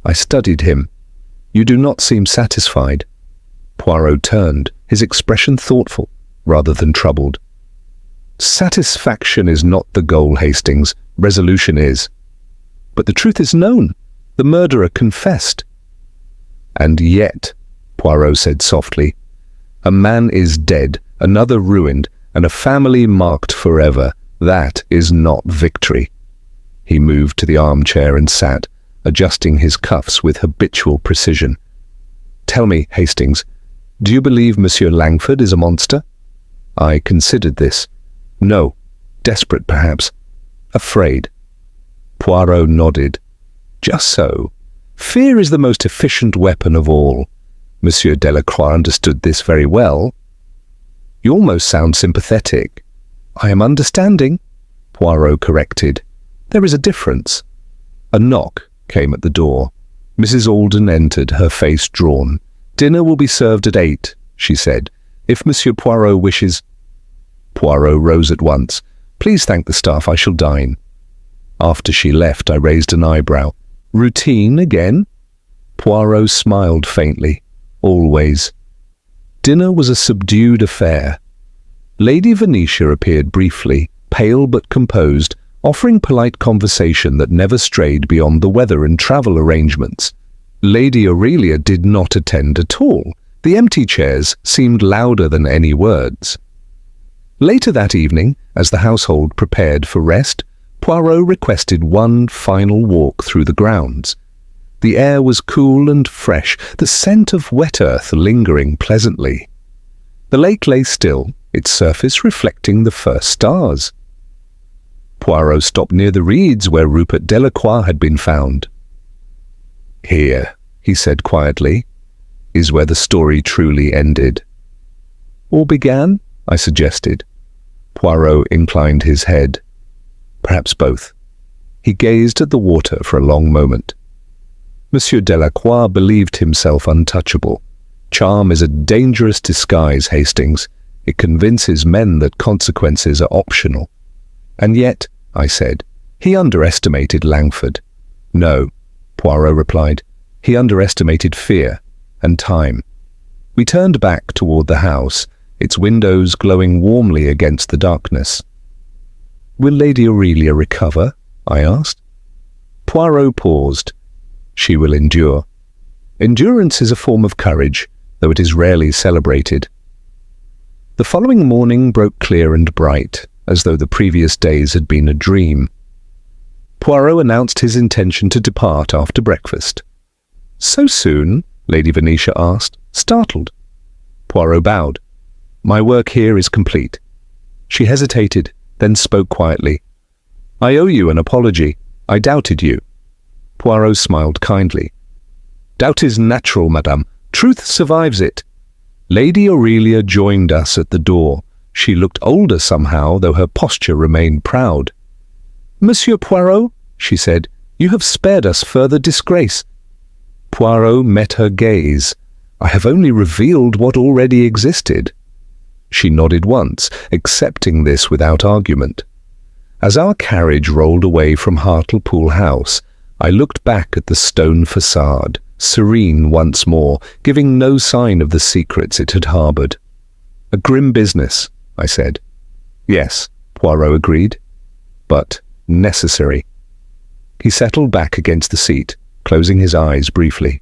I studied him. "You do not seem satisfied." Poirot turned, his expression thoughtful, rather than troubled. "Satisfaction is not the goal, Hastings. Resolution is." "But the truth is known. The murderer confessed." "And yet," Poirot said softly, "a man is dead, another ruined, and a family marked forever. That is not victory." He moved to the armchair and sat, adjusting his cuffs with habitual precision. "Tell me, Hastings, do you believe Monsieur Langford is a monster?" I considered this. "No. Desperate, perhaps. Afraid." Poirot nodded. "Just so. Fear is the most efficient weapon of all. Monsieur Delacroix understood this very well." "You almost sound sympathetic." "I am understanding," Poirot corrected. "There is a difference." A knock came at the door. Mrs. Alden entered, her face drawn. "Dinner will be served at 8, she said. "If Monsieur Poirot wishes—" Poirot rose at once. "Please thank the staff, I shall dine." After she left, I raised an eyebrow. Routine again? Puarro smiled faintly. Always. Dinner was a subdued affair. Lady Venetia appeared briefly, pale but composed, offering polite conversation that never strayed beyond the weather and travel arrangements. Lady Aurelia did not attend at all. The empty chairs seemed louder than any words. Later that evening, as the household prepared for rest, Puarro requested one final walk through the grounds. The air was cool and fresh, the scent of wet earth lingering pleasantly. The lake lay still, its surface reflecting the first stars. Puarro stopped near the reeds where Rupert Delacroix had been found. "Here," he said quietly, "is where the story truly ended." "Or began?" I suggested. Puarro inclined his head. "Perhaps both." He gazed at the water for a long moment. Monsieur Delacroix believed himself untouchable. Charm is a dangerous disguise, Hastings. It convinces men that consequences are optional. And yet, I said, he underestimated Langford. "No," Puarro replied. "He underestimated fear and time." We turned back toward the house, its windows glowing warmly against the darkness. "Will Lady Aurelia recover?" I asked. Puarro paused. "She will endure. Endurance is a form of courage, though it is rarely celebrated." The following morning broke clear and bright, as though the previous days had been a dream. Puarro announced his intention to depart after breakfast. "So soon?" Lady Venetia asked, startled. Puarro bowed. "My work here is complete." She hesitated, then spoke quietly. "I owe you an apology. I doubted you." Puarro smiled kindly. "Doubt is natural, madame. Truth survives it." Lady Aurelia joined us at the door. She looked older somehow, though her posture remained proud. "Monsieur Puarro," she said, "you have spared us further disgrace." Puarro met her gaze. "I have only revealed what already existed." She nodded once, accepting this without argument. As our carriage rolled away from Hartlepool House, I looked back at the stone facade, serene once more, giving no sign of the secrets it had harbored. "A grim business," I said. "Yes," Puarro agreed, "but necessary." He settled back against the seat, closing his eyes briefly.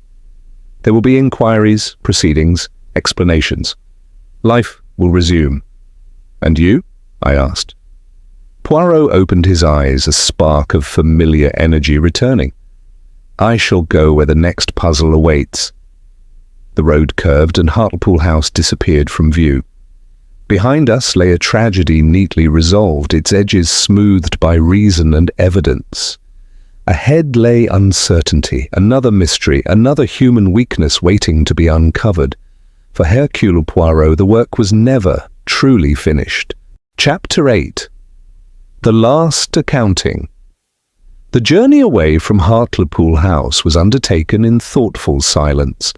"There will be inquiries, proceedings, explanations. Life will resume." "And you?" I asked. Puarro opened his eyes, a spark of familiar energy returning. "I shall go where the next puzzle awaits." The road curved and Hartlepool House disappeared from view. Behind us lay a tragedy neatly resolved, its edges smoothed by reason and evidence. Ahead lay uncertainty, another mystery, another human weakness waiting to be uncovered. For Hercule Poirot, the work was never truly finished. Chapter 8. The Last Accounting. The journey away from Hartlepool House was undertaken in thoughtful silence.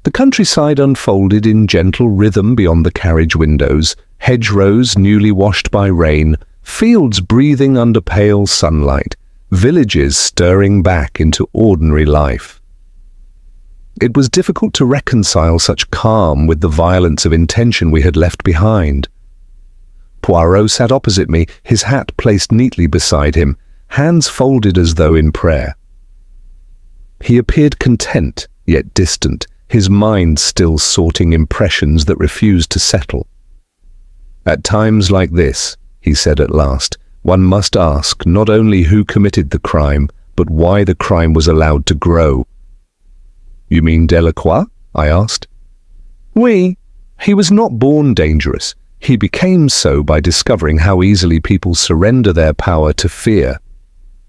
The countryside unfolded in gentle rhythm beyond the carriage windows, hedgerows newly washed by rain, fields breathing under pale sunlight, villages stirring back into ordinary life. It was difficult to reconcile such calm with the violence of intention we had left behind. Puarro sat opposite me, his hat placed neatly beside him, hands folded as though in prayer. He appeared content, yet distant, his mind still sorting impressions that refused to settle. "At times like this," he said at last, "one must ask not only who committed the crime, but why the crime was allowed to grow." "You mean Delacroix?" I asked. "Oui. He was not born dangerous. He became so by discovering how easily people surrender their power to fear."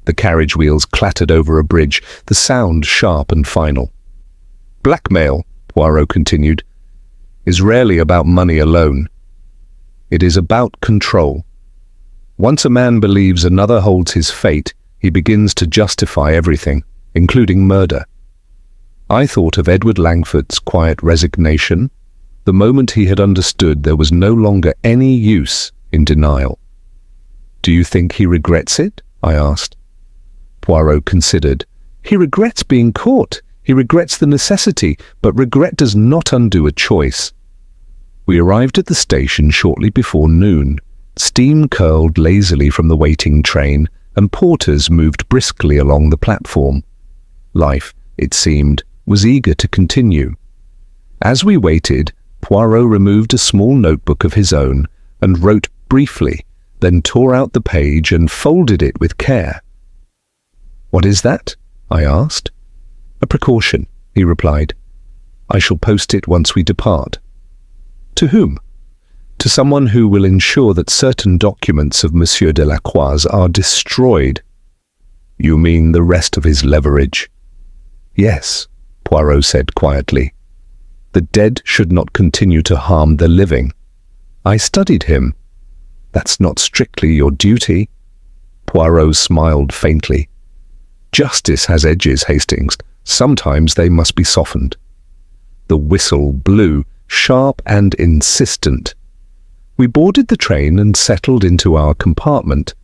The carriage wheels clattered over a bridge, the sound sharp and final. "Blackmail," Puarro continued, "is rarely about money alone. It is about control. Once a man believes another holds his fate, he begins to justify everything, including murder. I thought of Edward Langford's quiet resignation, the moment he had understood there was no longer any use in denial. "Do you think he regrets it?" I asked. Puarro considered, He regrets being caught. He regrets the necessity, but regret does not undo a choice. We arrived at the station shortly before noon. Steam curled lazily from the waiting train, and porters moved briskly along the platform. Life, it seemed, was eager to continue. As we waited, Puarro removed a small notebook of his own and wrote briefly, then tore out the page and folded it with care. "What is that?" I asked. "A precaution," he replied. "I shall post it once we depart." "To whom?" "To someone who will ensure that certain documents of Monsieur de la Croix's are destroyed." "You mean the rest of his leverage?" "Yes," Puarro said quietly. "The dead should not continue to harm the living." I studied him. "That's not strictly your duty." Puarro smiled faintly. "Justice has edges, Hastings. Sometimes they must be softened." The whistle blew, sharp and insistent. We boarded the train and settled into our compartment.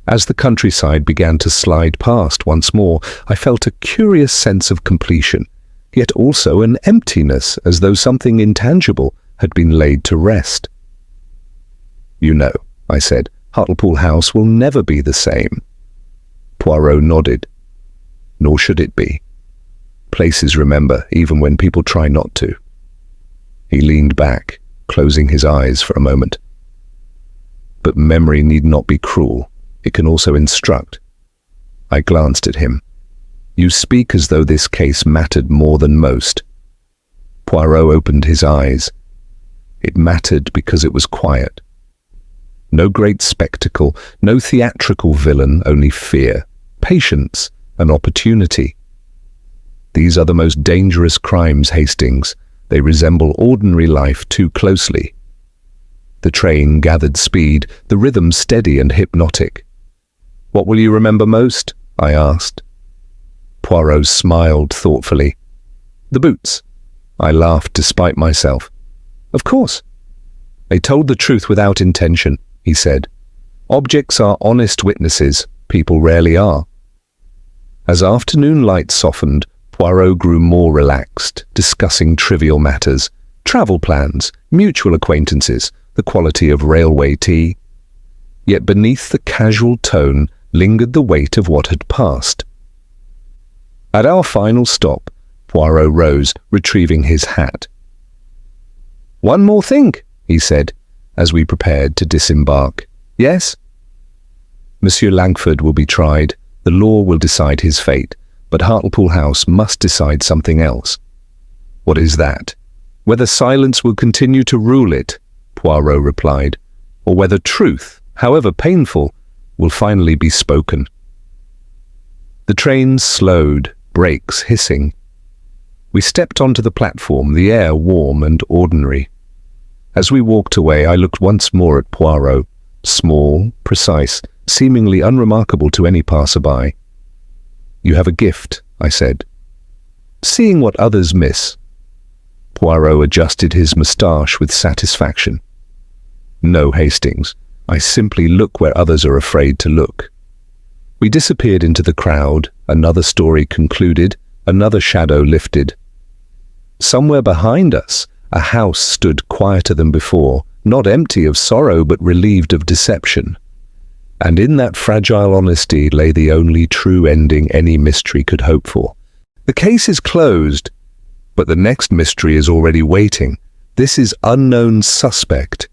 As the countryside began to slide past once more, I felt a curious sense of completion, yet also an emptiness, as though something intangible had been laid to rest. "You know," I said, "Hartlepool House will never be the same." Puarro nodded. "Nor should it be. Places remember, even when people try not to." He leaned back, closing his eyes for a moment. "But memory need not be cruel. It can also instruct." I glanced at him. "You speak as though this case mattered more than most." Puarro opened his eyes. "It mattered because it was quiet. No great spectacle, no theatrical villain, only fear, patience, and opportunity. These are the most dangerous crimes, Hastings. They resemble ordinary life too closely." The train gathered speed, the rhythm steady and hypnotic. "What will you remember most?" I asked. Puarro smiled thoughtfully. "The boots." I laughed despite myself. "Of course." "They told the truth without intention," he said. "Objects are honest witnesses. People rarely are." As afternoon light softened, Puarro grew more relaxed, discussing trivial matters, travel plans, mutual acquaintances, the quality of railway tea. Yet beneath the casual tone lingered the weight of what had passed. At our final stop, Puarro rose, retrieving his hat. "One more thing," he said, as we prepared to disembark. "Yes?" "Monsieur Langford will be tried. The law will decide his fate, but Hartlepool House must decide something else." "What is that?" "Whether silence will continue to rule it," Puarro replied, "or whether truth, however painful, will finally be spoken." The train slowed, brakes hissing. We stepped onto the platform, the air warm and ordinary. As we walked away, I looked once more at Puarro, small, precise, seemingly unremarkable to any passerby. "You have a gift," I said. "Seeing what others miss." Puarro adjusted his moustache with satisfaction. "No, Hastings. I simply look where others are afraid to look." We disappeared into the crowd, another story concluded, another shadow lifted. Somewhere behind us, a house stood quieter than before, not empty of sorrow but relieved of deception. And in that fragile honesty lay the only true ending any mystery could hope for. The case is closed, but the next mystery is already waiting. This is Unknown Suspect,